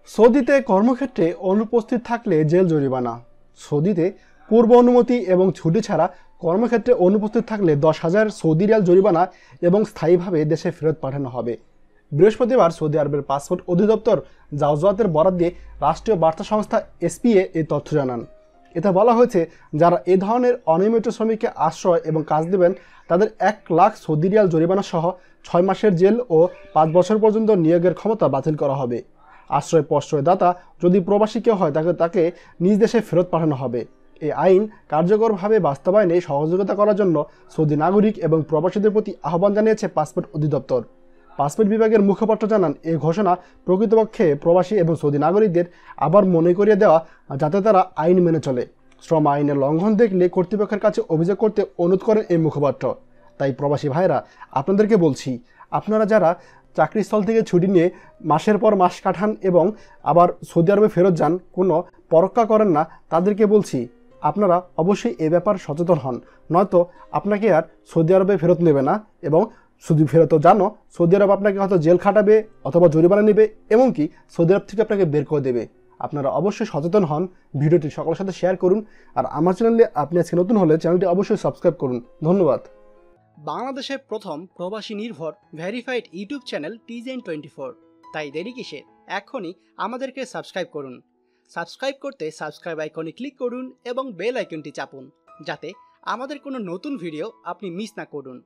সৌদিতে কর্মক্ষেত্রে অনুপস্থিত থাকলে জেল জরিমানা। সৌদিতে পূর্ব অনুমতি এবং ছুটি ছাড়া কর্মক্ষেত্রে অনুপস্থিত থাকলে 10,000 সৌদি রিয়াল জরিমানা এবং স্থায়ীভাবে দেশে ফেরত পাঠানো হবে। বৃহস্পতিবার সৌদি আরবের পাসপোর্ট অধিদপ্তর জাওজাতের বরাত দিয়ে রাষ্ট্রীয় বার্তা সংস্থা এসপিএ এই তথ্য জানান। এতে বলা হয়েছে, যারা এ ধরনের অনিয়মিত শ্রমিককে আশ্রয় এবং কাজ দেবেন তাদের 1 লাখ সৌদি রিয়াল জরিমানা সহ 6 মাসের জেল ও 5 বছর পর্যন্ত নিয়োগের ক্ষমতা বাতিল করা হবে। প্রশ্রয়দাতা যদি প্রবাসী কেউ হয় তাকে নিজ দেশে ফেরত পাঠানো হবে। এই আইন কার্যকরভাবে বাস্তবায়নে সহযোগিতা করার জন্য সৌদি নাগরিক এবং প্রবাসীদের প্রতি আহ্বান জানিয়েছে পাসপোর্ট অধিদপ্তর। পাসপোর্ট বিভাগের মুখপাত্র জানান, এই ঘোষণা প্রকৃতপক্ষে প্রবাসী এবং সৌদি নাগরিকদের আবার মনে করিয়ে দেওয়া যাতে তারা আইন মেনে চলে। শ্রম আইনের লঙ্ঘন দেখলে কর্তৃপক্ষের কাছে অভিযোগ করতে অনুরোধ করেন এই মুখপাত্র। তাই প্রবাসী ভাইরা, আপনাদেরকে বলছি, আপনারা যারা চাকরিস্থল থেকে ছুটি নিয়ে মাসের পর মাস কাটান এবং আবার সৌদি আরবে ফেরত যান, কোনো পরোক্ষা করেন না, তাদেরকে বলছি আপনারা অবশ্যই এ ব্যাপার সচেতন হন, নয়তো আপনাকে আর সৌদি আরবে ফেরত নেবে না। এবং শুধু ফেরতও জানো, সৌদি আরব আপনাকে হয়তো জেল খাটাবে অথবা জরিমানা নেবে, এমনকি সৌদি আরব থেকে আপনাকে বের করে দেবে। আপনারা অবশ্যই সচেতন হন। ভিডিওটি সকলের সাথে শেয়ার করুন। আর আমার চ্যানেলে আপনি আজকে নতুন হলে চ্যানেলটি অবশ্যই সাবস্ক্রাইব করুন। ধন্যবাদ। বাংলাদেশের প্রথম প্রবাসী নির্ভর ভেরিফাইড ইউটিউব চ্যানেল TJN24। তাই দেরি কিসের, এখনই আমাদেরকে সাবস্ক্রাইব করুন। সাবস্ক্রাইব করতে সাবস্ক্রাইব আইকনে ক্লিক করুন এবং বেল আইকনটি চাপুন, যাতে আমাদের কোনো নতুন ভিডিও আপনি মিস না করুন।